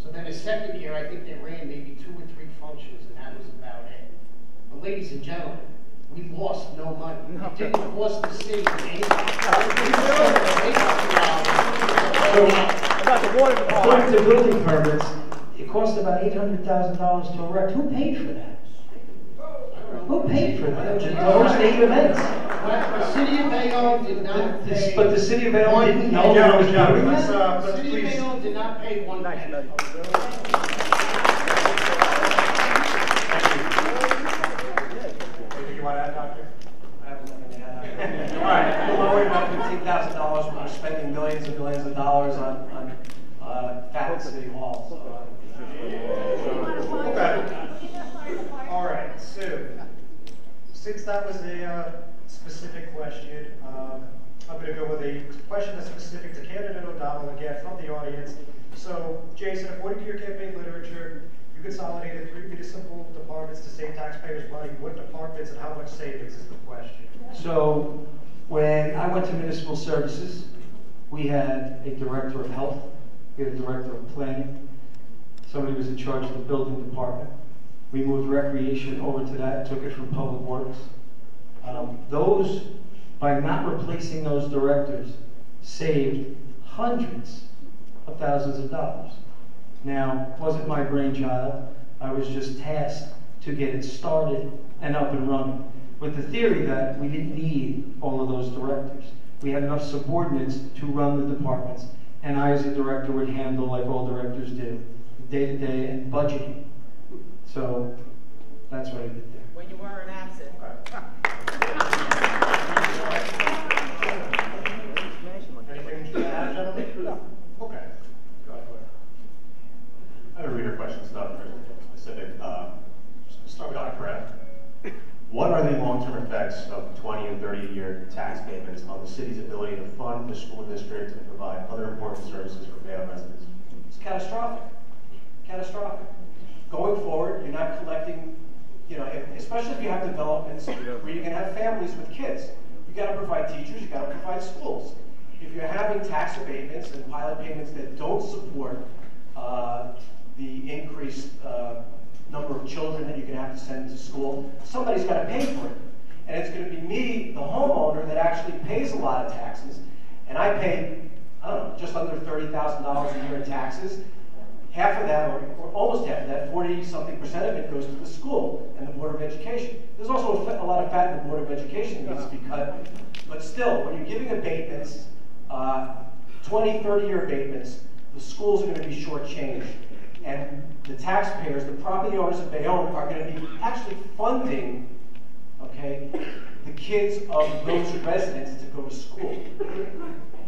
So then the second year, I think they ran maybe 2 or 3 functions, and that was about it. But ladies and gentlemen, we lost no money. It didn't cost the city anything. According to building permits, it cost about $800,000 to erect. Who paid for that? Who paid for that? The host 8 events. The city of Bayonne did not pay. But the city of Bayonne didn't know Yeah, what was yeah, doing let's, that? The city of please. Bayonne did not pay one penny. Anything you want to add, Doctor? I have nothing to add. All right. We're worried about $15,000 when we're spending millions and millions of dollars on fat City Hall. So, Okay. All right, Sue. Since that was a specific question, I'm going to go with a question that's specific to candidate O'Donnell again from the audience. So, Jason, according to your campaign literature, you consolidated 3 municipal departments to save taxpayers money. What departments and how much savings is the question? So when I went to municipal services, we had a director of health, we had a director of planning, somebody was in charge of the building department, We moved recreation over to that, took it from Public Works. Those, by not replacing those directors, saved hundreds of thousands of dollars. Now, it wasn't my brainchild. I was just tasked to get it started and up and running, with the theory that we didn't need all of those directors. We had enough subordinates to run the departments, and I, as a director, would handle, like all directors do, day-to-day and budgeting. So that's what I did there. When you weren't absent. Anything to add, gentlemen? No. Okay. Go ahead. I have a reader question, it's not very specific. Start with Dr. Perez. What are the long-term effects of 20 and 30-year tax payments on the city's ability to fund the school district and provide other important services for Bayonne residents? It's catastrophic. Catastrophic. Going forward, you're not collecting, especially if you have developments where you're going to have families with kids. You got to provide teachers, you got to provide schools. If you're having tax abatements and pilot payments that don't support the increased number of children that you're going to have to send to school, somebody's got to pay for it. And it's going to be me, the homeowner, that actually pays a lot of taxes. And I pay, I don't know, just under $30,000 a year in taxes. Half of that, or almost half of that, 40-something% of it goes to the school and the Board of Education. There's also a lot of fat in the Board of Education that needs to be cut. But still, when you're giving abatements, 20, 30-year abatements, the schools are going to be shortchanged. And the taxpayers, the property owners of Bayonne, are going to be actually funding, okay, the kids of those residents to go to school.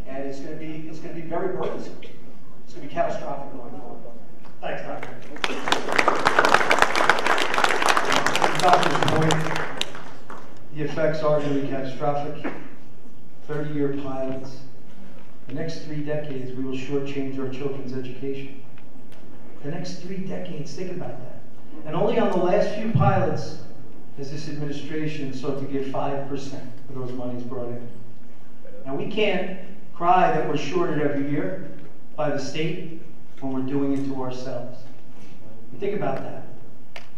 And it's going to be very burdensome. It's going to be catastrophic going forward. Thanks, Doctor. To the doctor's point, the effects are going to be catastrophic. 30-year pilots. The next 3 decades, we will shortchange our children's education. The next 3 decades, think about that. And only on the last few pilots has this administration sought to give 5% of those monies brought in. Now, we can't cry that we're shorted every year by the state when we're doing it to ourselves. And think about that.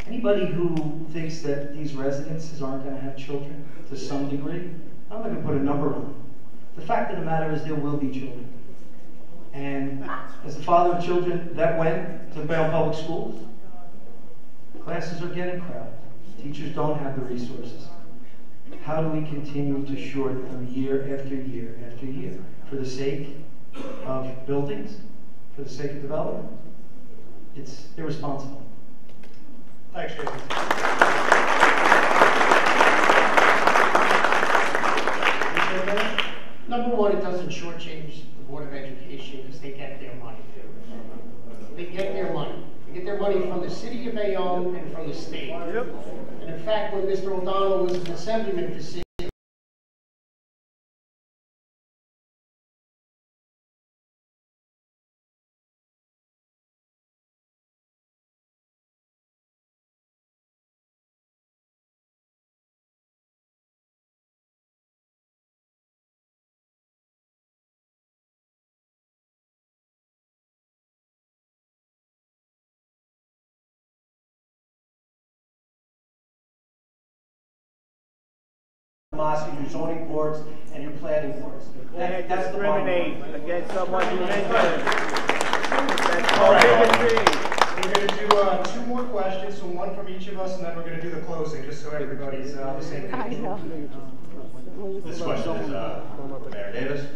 Anybody who thinks that these residences aren't going to have children to some degree, I'm not going to put a number on it. The fact of the matter is there will be children. And as a father of children that went to the Bayonne Public Schools, classes are getting crowded. Teachers don't have the resources. How do we continue to short them year after year after year for the sake of buildings, for the sake of development? It's irresponsible. Thanks, Jason. Number one, it doesn't shortchange the Board of Education because they get their money. They get their money. They get their money from the city of Bayonne and from the state. Yep. And in fact, when Mr. O'Donnell was an assemblyman for city, Your zoning boards and your planning boards. That's the bottom line. Discriminate against someone you mentioned. That's All called right. bigotry. We're going to do 2 more questions, so one from each of us, and then we're going to do the closing, just so everybody's on the same page. This question is for Mayor Davis.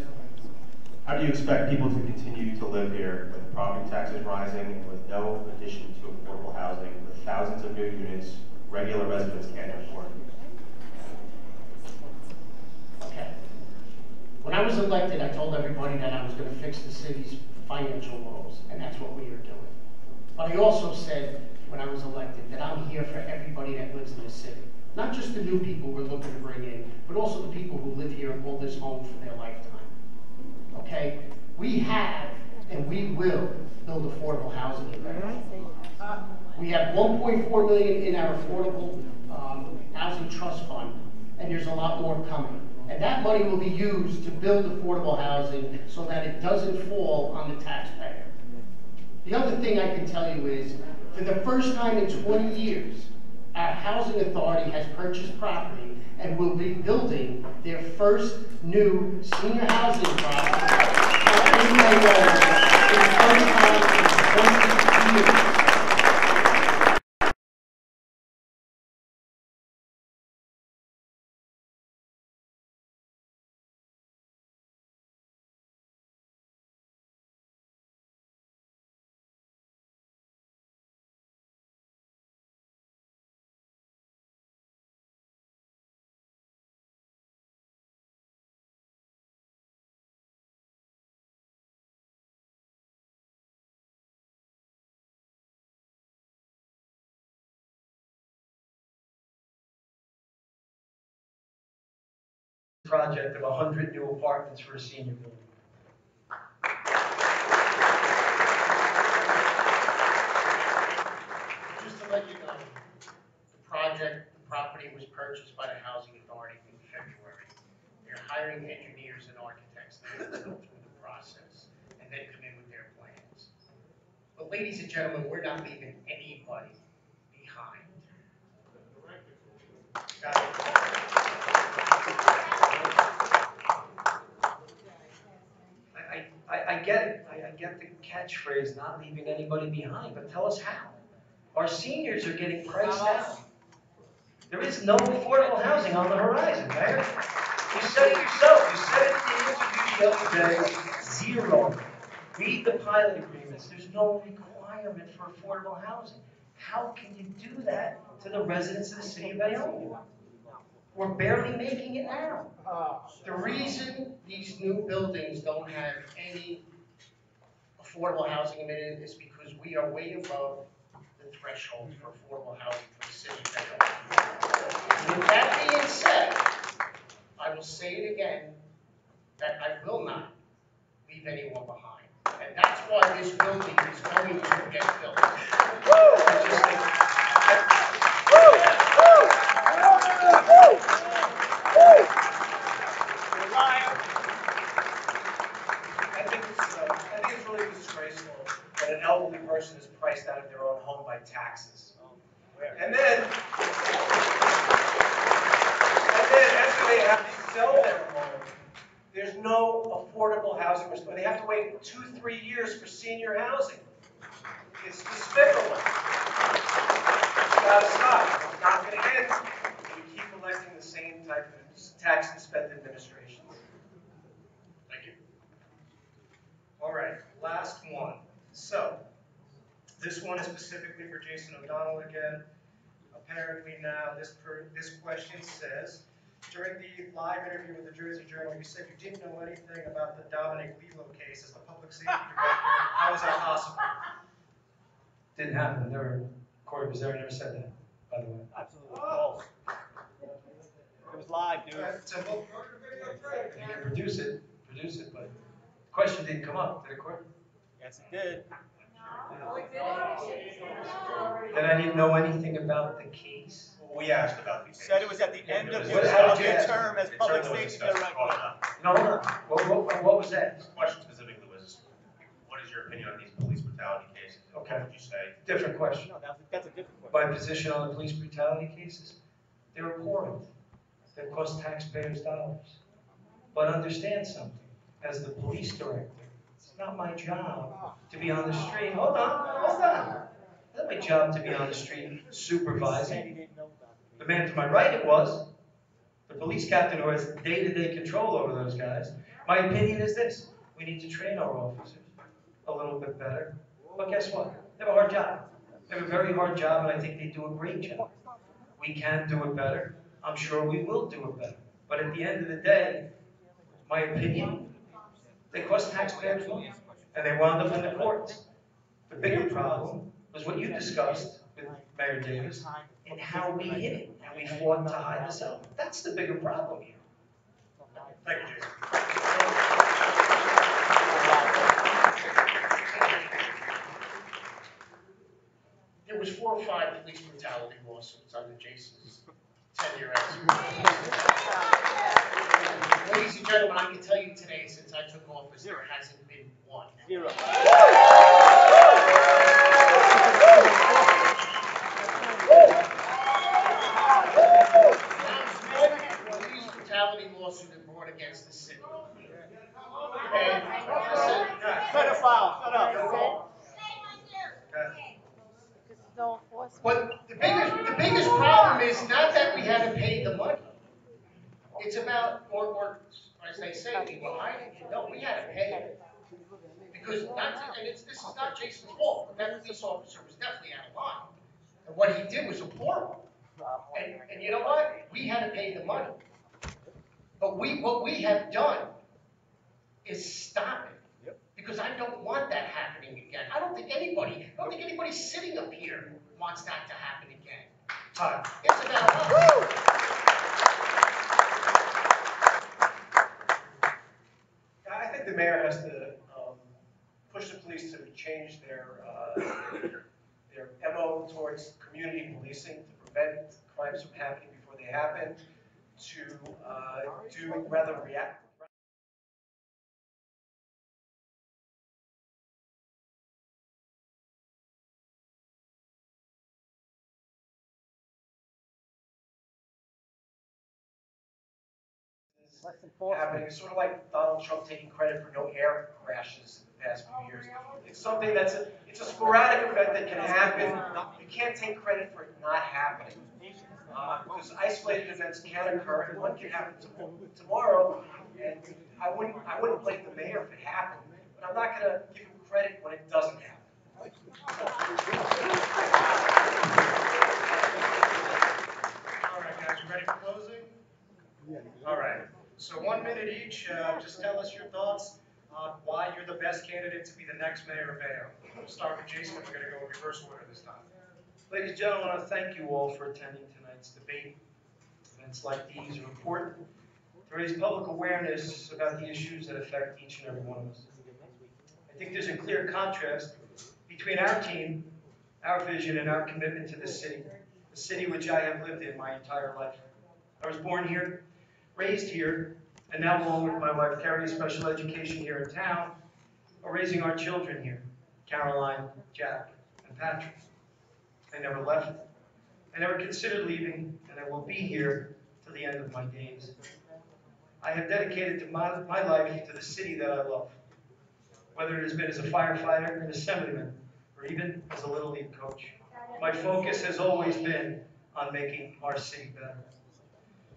How do you expect people to continue to live here with property taxes rising and with no addition to affordable housing, with thousands of new units regular residents can't afford? okay. When I was elected, I told everybody that I was going to fix the city's financial woes, and that's what we are doing. But I also said, when I was elected, that I'm here for everybody that lives in the city. Not just the new people we're looking to bring in, but also the people who live here and call this home for their lifetime. Okay? We have, and we will, build affordable housing in Bayonne. We have $1.4 million in our affordable housing trust fund, and there's a lot more coming. And that money will be used to build affordable housing so that it doesn't fall on the taxpayer. The other thing I can tell you is, For the first time in 20 years, our housing authority has purchased property and will be building their first new senior housing project in Bayonne for the first time in 20 years. Project of 100 new apartments for a senior building. Just to let you know, the property was purchased by the Housing Authority in February. They're hiring engineers and architects now to go through the process and then come in with their plans. But ladies and gentlemen, we're not leaving anybody behind. Got it. I get it. I get the catchphrase, not leaving anybody behind, but tell us how. Our seniors are getting priced out. There is no affordable housing on the horizon, Mayor. You said it yourself. You said it in the interview the other day. Zero. Read the pilot agreements. There's no requirement for affordable housing. How can you do that to the residents of the city of Bayonne? We're barely making it now. The reason these new buildings don't have any affordable housing in it is because we are way above the threshold for affordable housing for the city of Bayonne. With that being said, I will say it again, that I will not leave anyone behind. And that's why this building is going to get built. I think it's really disgraceful that an elderly person is priced out of their own home by taxes. And then after they have to sell their home, there's no affordable housing. They have to wait 2-3 years for senior housing. It's despicable. It's got to stop. It's not going to end. We keep electing the same type of tax and spend administrations. Thank you. All right, last one. So, this one is specifically for Jason O'Donnell again. Apparently now this question says, during the live interview with the Jersey Journal, you said you didn't know anything about the Dominic Lilo case as the public safety director. How is that possible? Didn't happen. Never. Corey was there. I never said that, by the way. Absolutely false. It was live, dude. Simple. You can produce it, but the question didn't come up, did it, Corey? Yes, it did. Then I didn't know anything about the case. We asked about the case. Said it was at the end of your How did you ask? term as It public certainly was safety discussed. Brought director. it up. No, hold on. What was that? The question specifically was, what is your opinion on these police brutality cases? Okay. What would you say? Different question. No, that's a different question. My position on the police brutality cases, they're abhorrent. They cost taxpayers dollars. But understand something, as the police director, it's not my job to be on the street. Hold on. It's not my job to be on the street supervising. The man to my right it was. The police captain who has day-to-day control over those guys. My opinion is this: we need to train our officers a little bit better. But guess what? They have a hard job. They have a very hard job, and I think they do a great job. We can do it better. I'm sure we will do it better. But at the end of the day, my opinion, they cost taxpayers money, and they wound up in the courts. The bigger problem was what you discussed with Mayor Davis and how we hid it, and we fought to hide this out. That's the bigger problem here. Thank you, Jason. There was 4 or 5 police brutality lawsuits under Jason's tenure as Ladies and gentlemen, I can tell you today, since I took office, there hasn't been one. Zero. is not that we haven't paid the money. It's about, or as they say, we were hiding it. No, we had to pay it. Because this is not Jason's fault, but that police officer was definitely out of line. And what he did was horrible. And you know what? We had to pay the money. But what we have done is stop it. Because I don't want that happening again. I don't think anybody sitting up here wants that to happen again. It's about us. I think the mayor has to push the police to change their MO towards community policing to prevent crimes from happening before they happen, to do rather react. Happening. It's sort of like Donald Trump taking credit for no air crashes in the past few years. It's something it's a sporadic event that can happen. You can't take credit for it not happening. Because isolated events can occur, and one can happen tomorrow. And I wouldn't blame the mayor if it happened, but I'm not going to give him credit when it doesn't happen. All right, guys, you ready for closing? All right. So 1 minute each. Just tell us your thoughts on why you're the best candidate to be the next mayor of Bayonne. We'll start with Jason. We're going to go in reverse order this time. Ladies and gentlemen, I want to thank you all for attending tonight's debate. Events like these are important to raise public awareness about the issues that affect each and every one of us. I think there's a clear contrast between our team, our vision, and our commitment to this city, a city which I have lived in my entire life. I was born here, raised here, and now along with my wife Carrie, special education here in town, are raising our children here, Caroline, Jack, and Patrick. I never left. I never considered leaving, and I will be here till the end of my days. I have dedicated my life to the city that I love, whether it has been as a firefighter, an assemblyman, or even as a Little League coach. My focus has always been on making our city better.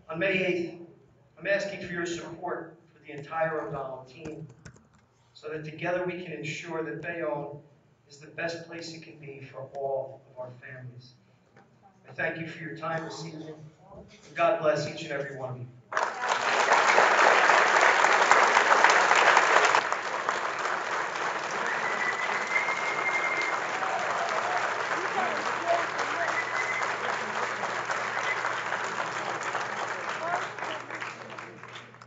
On May 8th, I'm asking for your support for the entire O'Donnell team, so that together we can ensure that Bayonne is the best place it can be for all of our families. I thank you for your time this evening. God bless each and every one of you.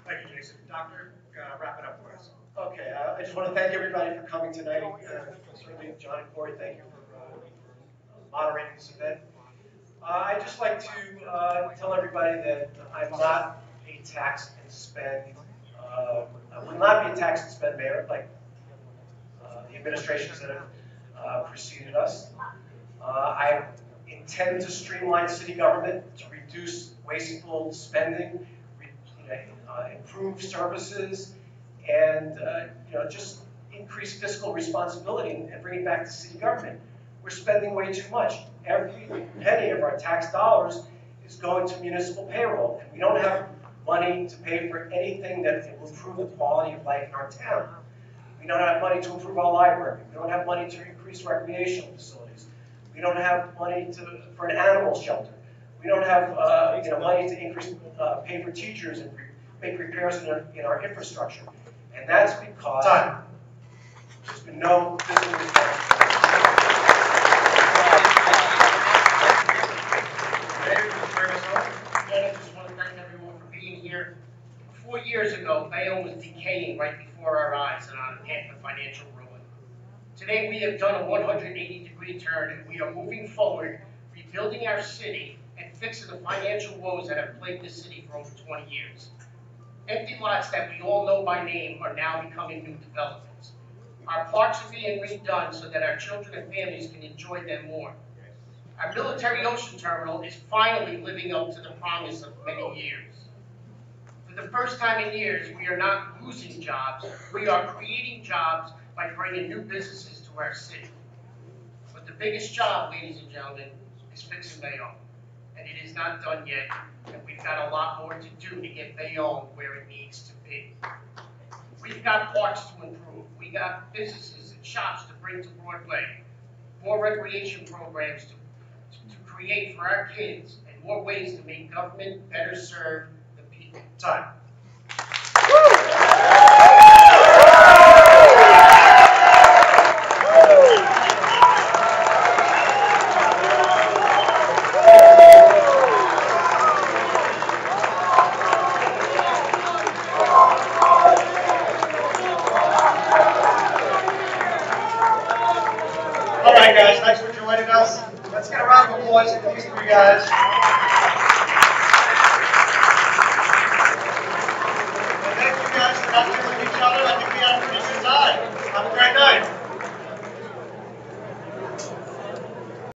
Thank you, Jason. Doctor, wrap it up for us. Okay, I just want to thank everybody for coming tonight. Certainly, John and Corey, thank you for moderating this event. I'd just like to tell everybody that I'm not a tax and spend, I will not be a tax and spend mayor like the administrations that have preceded us. I intend to streamline city government to reduce wasteful spending, improve services, and just increase fiscal responsibility and bring it back to city government. We're spending way too much. Every penny of our tax dollars is going to municipal payroll, and we don't have money to pay for anything that will improve the quality of life in our town. We don't have money to improve our library. We don't have money to increase recreational facilities. We don't have money for an animal shelter. We don't have money to increase pay for teachers and make repairs in our infrastructure. And that's because there's been no fiscal responsibility. I just want to thank everyone for being here. 4 years ago, Bayonne was decaying right before our eyes and on a path of financial ruin. Today, we have done a 180-degree turn, and we are moving forward, rebuilding our city and fixing the financial woes that have plagued this city for over 20 years. Empty lots that we all know by name are now becoming new developments. Our parks are being redone so that our children and families can enjoy them more. Our military ocean terminal is finally living up to the promise of many years. For the first time in years, we are not losing jobs, we are creating jobs by bringing new businesses to our city. But the biggest job, ladies and gentlemen, is fixing Bayonne. and it is not done yet, and we've got a lot more to do to get Bayonne where it needs to be. We've got parks to improve. We got businesses and shops to bring to Broadway, more recreation programs to create for our kids, and more ways to make government better serve the people. Time. All right, guys, thanks for joining us. Let's get a round of applause for these three guys.